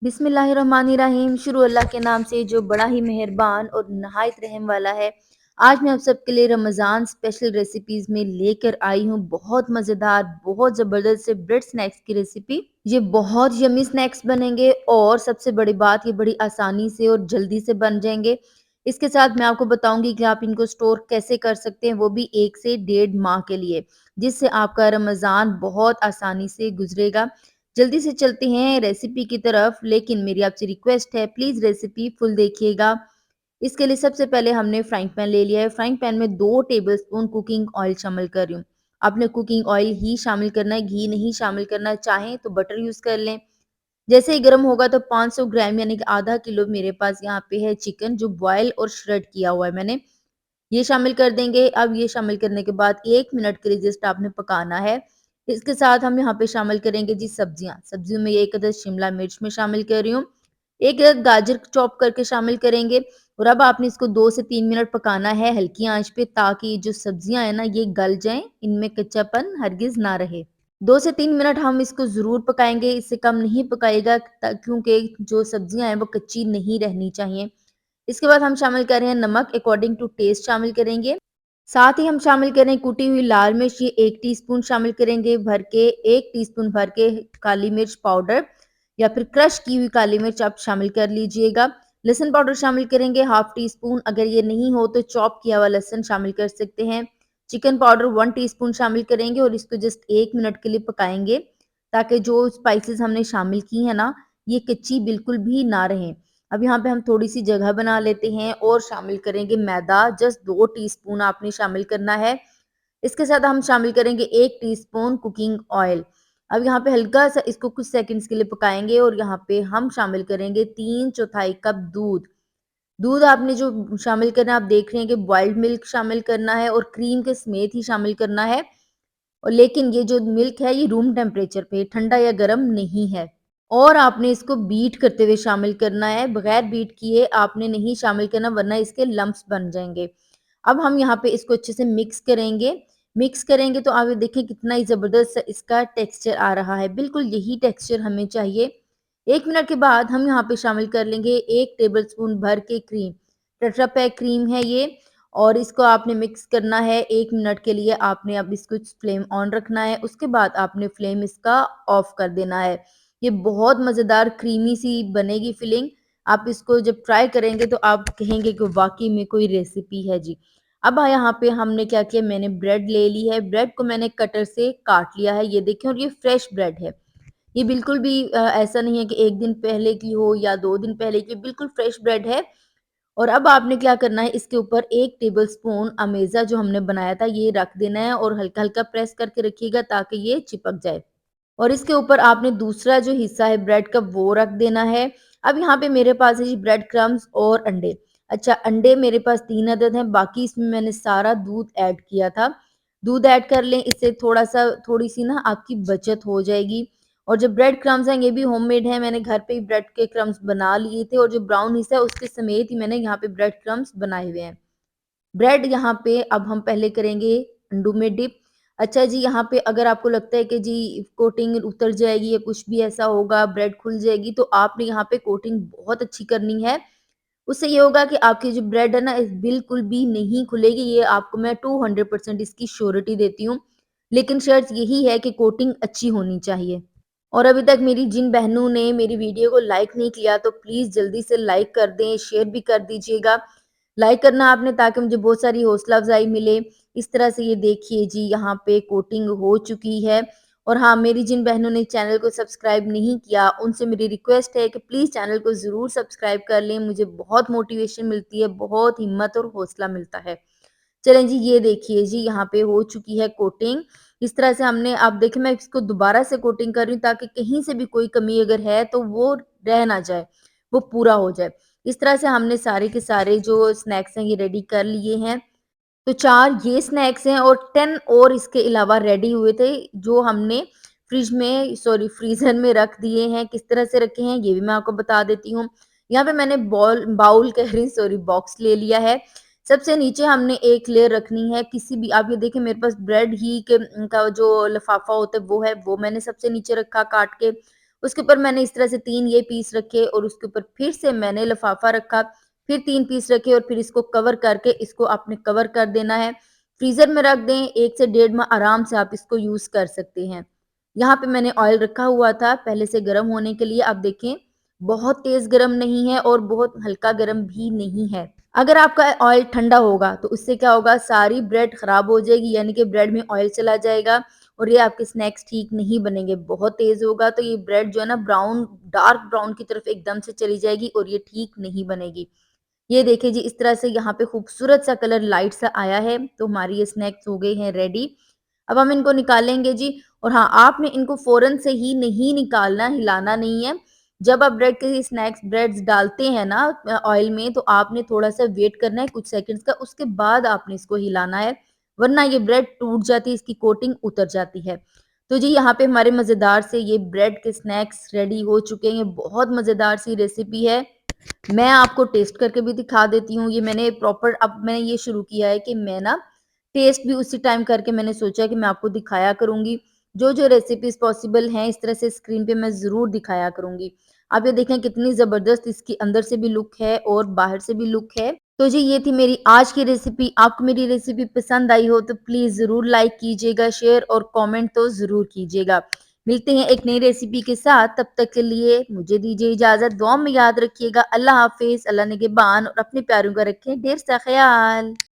बिस्मिल्लाहिर्रहमानिर्रहीम। शुरू अल्लाह के नाम से जो बड़ा ही मेहरबान और नहायत रहम वाला है। आज मैं आप सबके लिए रमज़ान स्पेशल रेसिपीज़ में लेकर आई हूँ बहुत मज़ेदार, बहुत ज़बरदस्त से ब्रेड स्नैक्स की रेसिपी। ये बहुत यम्मी स्नैक्स बनेंगे और सबसे बड़ी बात ये बड़ी आसानी से और जल्दी से बन जाएँगे। इसके साथ मैं आपको बताऊँगी कि आप इनको स्टोर कैसे कर सकते हैं, वो भी 1 से डेढ़ माह के लिए, जिससे आपका रमज़ान बहुत आसानी से गुज़रेगा। जल्दी से चलते हैं रेसिपी की तरफ, लेकिन मेरी आपसे रिक्वेस्ट है प्लीज़ रेसिपी फुल देखिएगा। इसके लिए सबसे पहले हमने फ्राइंग पैन ले लिया है। फ्राइंग पैन में 2 टेबलस्पून कुकिंग ऑयल शामिल कर रही हूँ। आपने कुकिंग ऑयल ही शामिल करना है, घी नहीं शामिल करना, चाहें तो बटर यूज़ कर लें। जैसे ही गर्म होगा तो 500 ग्राम यानी कि आधा किलो मेरे पास यहाँ पे है चिकन, जो बॉयल और श्रेड किया हुआ है मैंने। ये शामिल कर देंगे। अब ये शामिल करने के बाद 1 मिनट के लिए जस्ट आपने पकाना है। इसके साथ हम यहाँ पे शामिल करेंगे जी सब्जियाँ। सब्जियों में 1 अदद शिमला मिर्च मैं शामिल कर रही हूँ। 1 अदद गाजर चॉप करके शामिल करेंगे और अब आपने इसको 2 से 3 मिनट पकाना है हल्की आँच पे, ताकि ये जो सब्जियाँ हैं ना ये गल जाएँ, इनमें कच्चापन हरगिज़ ना रहे। 2 से 3 मिनट हम इसको ज़रूर पकाएँगे, इससे कम नहीं पकाइएगा क्योंकि जो सब्जियाँ हैं वो कच्ची नहीं रहनी चाहिए। इसके बाद हम शामिल कर रहे हैं नमक अकॉर्डिंग टू टेस्ट शामिल करेंगे। साथ ही हम शामिल करें कुटी हुई लाल मिर्च, ये 1 टीस्पून शामिल करेंगे भर के, 1 टीस्पून भर के काली मिर्च पाउडर या फिर क्रश की हुई काली मिर्च आप शामिल कर लीजिएगा। लहसुन पाउडर शामिल करेंगे हाफ टी स्पून, अगर ये नहीं हो तो चॉप किया हुआ लहसुन शामिल कर सकते हैं। चिकन पाउडर 1 टीस्पून शामिल करेंगे और इसको जस्ट 1 मिनट के लिए पकाएँगे, ताकि जो स्पाइसेस हमने शामिल की हैं ना, ये कच्ची बिल्कुल भी ना रहें। अब यहाँ पे हम थोड़ी-सी जगह बना लेते हैं और शामिल करेंगे मैदा, जस्ट 2 टीस्पून आपने शामिल करना है। इसके साथ हम शामिल करेंगे 1 टीस्पून कुकिंग ऑयल। अब यहाँ पे हल्का-सा इसको कुछ सेकंड्स के लिए पकाएँगे और यहाँ पे हम शामिल करेंगे 3/4 कप दूध। दूध आपने जो शामिल करना है, आप देख रहे हैं कि बॉइल्ड मिल्क शामिल करना है और क्रीम के समेत ही शामिल करना है। और लेकिन ये जो मिल्क है ये रूम टेम्परेचर पे, ठंडा या गर्म नहीं है। और आपने इसको बीट करते हुए शामिल करना है, बगैर बीट किए आपने नहीं शामिल करना, वरना इसके लम्प्स बन जाएँगे। अब हम यहाँ पे इसको अच्छे से मिक्स करेंगे। मिक्स करेंगे तो आप ये देखें कितना ही ज़बरदस्त इसका टेक्सचर आ रहा है। बिल्कुल यही टेक्सचर हमें चाहिए। 1 मिनट के बाद हम यहाँ पे शामिल कर लेंगे 1 टेबलस्पून भर के क्रीम। टेट्रा पैक क्रीम है ये और इसको आपने मिक्स करना है 1 मिनट के लिए। आपने अब इसको फ्लेम ऑन रखना है, उसके बाद आपने फ्लेम इसका ऑफ कर देना है। ये बहुत मज़ेदार क्रीमी सी बनेगी फिलिंग। आप इसको जब ट्राई करेंगे तो आप कहेंगे कि वाक़ई में कोई रेसिपी है जी। अब यहाँ पे हमने क्या किया, मैंने ब्रेड ले ली है, ब्रेड को मैंने कटर से काट लिया है, ये देखें, और ये फ्रेश ब्रेड है। ये बिल्कुल भी ऐसा नहीं है कि 1 दिन पहले की हो या 2 दिन पहले की, बिल्कुल फ्रेश ब्रेड है। और अब आपने क्या करना है, इसके ऊपर 1 टेबलस्पून अमेज़ा जो हमने बनाया था ये रख देना है और हल्का-हल्का प्रेस करके रखिएगा ताकि ये चिपक जाए। और इसके ऊपर आपने दूसरा जो हिस्सा है ब्रेड का वो रख देना है। अब यहाँ पे मेरे पास है जी ब्रेड क्रम्ब्स और अंडे। अच्छा, अंडे मेरे पास 3 अदद हैं, बाकी इसमें मैंने सारा दूध ऐड किया था। दूध ऐड कर लें, इससे थोड़ी-सी ना आपकी बचत हो जाएगी। और जो ब्रेड क्रम्ब्स हैं ये भी होममेड हैं, मैंने घर पे ही ब्रेड के क्रम्ब्स बना लिए थे और जो ब्राउन हिस्सा है उसके समेत ही मैंने यहाँ पे ब्रेड क्रम्ब्स बनाए हुए हैं। ब्रेड यहाँ पे अब हम पहले करेंगे अंडों में डिप। अच्छा जी, यहाँ पे अगर आपको लगता है कि जी कोटिंग उतर जाएगी या कुछ भी ऐसा होगा, ब्रेड खुल जाएगी, तो आपने यहाँ पे कोटिंग बहुत अच्छी करनी है। उससे ये होगा कि आपकी जो ब्रेड है ना बिल्कुल भी नहीं खुलेगी, ये आपको मैं 200% इसकी श्योरिटी देती हूँ। लेकिन शर्त यही है कि कोटिंग अच्छी होनी चाहिए। और अभी तक मेरी जिन बहनों ने मेरी वीडियो को लाइक नहीं किया तो प्लीज़ जल्दी से लाइक कर दें, शेयर भी कर दीजिएगा। लाइक करना आपने ताकि मुझे बहुत सारी हौसला अफ़ज़ाई मिले। इस तरह से ये देखिए जी यहाँ पे कोटिंग हो चुकी है। और हाँ, मेरी जिन बहनों ने चैनल को सब्सक्राइब नहीं किया उनसे मेरी रिक्वेस्ट है कि प्लीज़ चैनल को ज़रूर सब्सक्राइब कर लें। मुझे बहुत मोटिवेशन मिलती है, बहुत हिम्मत और हौसला मिलता है। चलें जी, ये देखिए जी यहाँ पे हो चुकी है कोटिंग। इस तरह से हमने, आप देखें मैं इसको दोबारा से कोटिंग कर रही हूँ ताकि कहीं से भी कोई कमी अगर है तो वो रह ना जाए, वो पूरा हो जाए। इस तरह से हमने सारे के सारे जो स्नैक्स हैं ये रेडी कर लिए हैं। तो 4 ये स्नैक्स हैं और 10 और इसके अलावा रेडी हुए थे जो हमने फ्रीज़र में रख दिए हैं। किस तरह से रखे हैं ये भी मैं आपको बता देती हूँ। यहाँ पे मैंने बाउल कह रही सॉरी बॉक्स ले लिया है। सबसे नीचे हमने एक लेयर रखनी है किसी भी, आप ये देखिए मेरे पास ब्रेड ही का जो लिफाफा होता है वो है, वो मैंने सबसे नीचे रखा काट के। उसके ऊपर मैंने इस तरह से 3 ये पीस रखे और उसके ऊपर फिर से मैंने लिफाफा रखा, फिर 3 पीस रखे और फिर इसको कवर करके इसको आपने कवर कर देना है। फ्रीज़र में रख दें, 1 से डेढ़ माह आराम से आप इसको यूज़ कर सकते हैं। यहाँ पे मैंने ऑयल रखा हुआ था पहले से गरम होने के लिए, आप देखें बहुत तेज़ गरम नहीं है और बहुत हल्का गरम भी नहीं है। अगर आपका ऑयल ठंडा होगा तो उससे क्या होगा, सारी ब्रेड खराब हो जाएगी, यानी कि ब्रेड में ऑयल चला जाएगा और ये आपके स्नैक्स ठीक नहीं बनेंगे। बहुत तेज़ होगा तो ये ब्रेड जो है ना ब्राउन, डार्क ब्राउन की तरफ एकदम से चली जाएगी और ये ठीक नहीं बनेगी। ये देखिए जी, इस तरह से यहाँ पे खूबसूरत सा कलर लाइट सा आया है, तो हमारी ये स्नैक्स हो गए हैं रेडी। अब हम इनको निकालेंगे जी। और हाँ, आपने इनको फ़ौरन से ही नहीं निकालना, हिलाना नहीं है। जब आप ब्रेड के स्नैक्स ब्रेड्स डालते हैं ना ऑयल में, तो आपने थोड़ा-सा वेट करना है कुछ सेकंड्स का, उसके बाद आपने इसको हिलाना है, वरना ये ब्रेड टूट जाती है, इसकी कोटिंग उतर जाती है। तो जी यहाँ पे हमारे मज़ेदार से ये ब्रेड के स्नैक्स रेडी हो चुके हैं, ये बहुत मज़ेदार सी रेसिपी है। मैं आपको टेस्ट करके भी दिखा देती हूँ। ये मैंने प्रॉपर, अब मैंने ये शुरू किया है कि मैं ना टेस्ट भी उसी टाइम करके मैंने सोचा कि मैं आपको दिखाया करूँगी। जो-जो रेसिपीज़ पॉसिबल हैं इस तरह से स्क्रीन पे मैं ज़रूर दिखाया करूँगी। आप ये देखें कितनी ज़बरदस्त इसकी अंदर से भी लुक है और बाहर से भी लुक है। तो जी ये थी मेरी आज की रेसिपी। आपको मेरी रेसिपी पसंद आई हो तो प्लीज़ ज़रूर लाइक कीजिएगा, शेयर और कमेंट तो ज़रूर कीजिएगा। मिलते हैं एक नई रेसिपी के साथ, तब तक के लिए मुझे दीजिए इजाज़त। दुआ में याद रखिएगा। अल्लाह हाफ़िज़, अल्लाह निगहबान और अपने प्यारों का रखें ढेर सा ख़याल।